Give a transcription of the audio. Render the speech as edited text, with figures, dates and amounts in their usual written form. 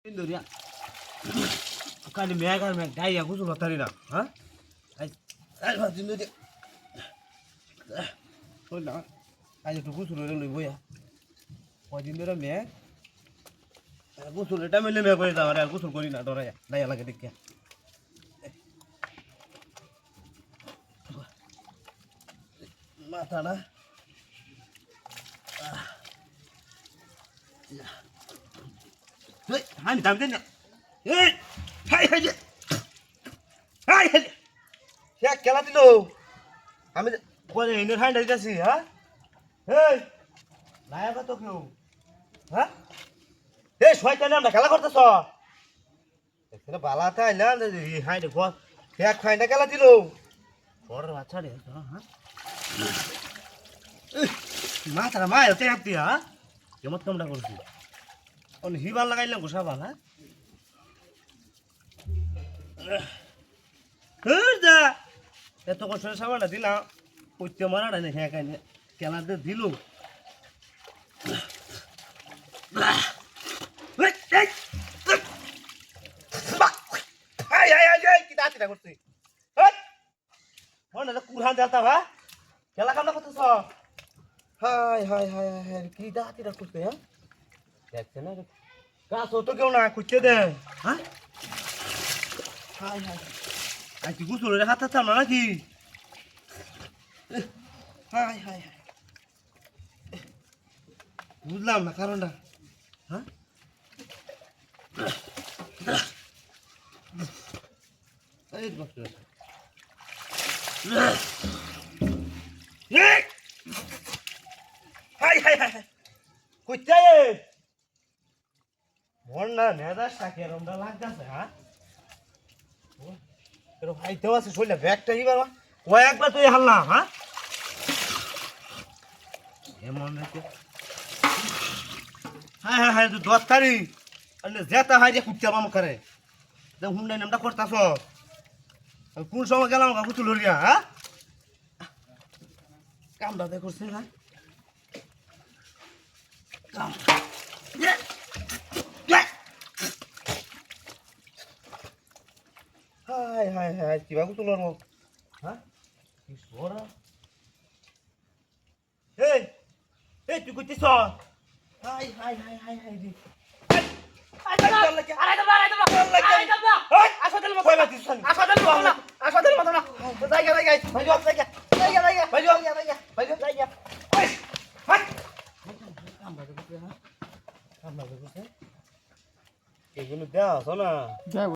Indonesia. Kali mega mega gaya aku sudah tadi nak, ha? Ay macam tu dia. Oh nak, aja tu aku sudah lebih ya. Wajib dia mega. Aku sudah dah mele mega kau itu orang aku sudah kau ni nak dorang ya. Dah lagi dek ya. Mata dah. Hei, hani tamtin ya. Hei, hai hai. Hai hai. Ya kela dilo. Kami kau ni ini hai dari kasi, ha? Hei, naya kau tu kau, ha? Hei, suai cina nak kela kau tu so. Kena bala tha ila ni hai dek kau. Ya hai nak kela dilo. Orang macam ni, ha? Mata ramai, tu yang dia, ha? Jamat kamu dah kursi. On hiban লাগাইলাম Gosaba না দা এত কষ্ট সাবাটা দিলাম কইতে মারাটা না হ্যাঁ কাইনে কেলাতে দিল কি দাঁতিটা করছিস মনে তো কুরহান দেলতা ভা খেলা কামনা করতেছ হাই হাই হাই হাই কি দাঁতিটা করছিস হ্যাঁ দেখছেন না গাছ তো কেউ না খুঁজতে দে হ্যাঁ হাই হাই আর কি গুছুলের হাত হাত না নাকি হাই হাই হাই বুঝলাম না কারণটা হ্যাঁ এই বস্তু হাই হাই হাই খুঁজতে Warna neda sakit ronda lagi sah, pero hai tu asal soalnya back tu ibarat, wayak tu ya halna, ha? Emang tu, hai tu dua kali, ane zeta hai dia kucing apa makare, dah hundai namda korta so, kun sama galam kamu tu luria, ha? Kam dah dekor sih, ha? Kam, Hai, coba aku tulur mau, hah? Ini suara, hei, cukup tisor, hai, di, ada lagi, asal dalam mana, baju,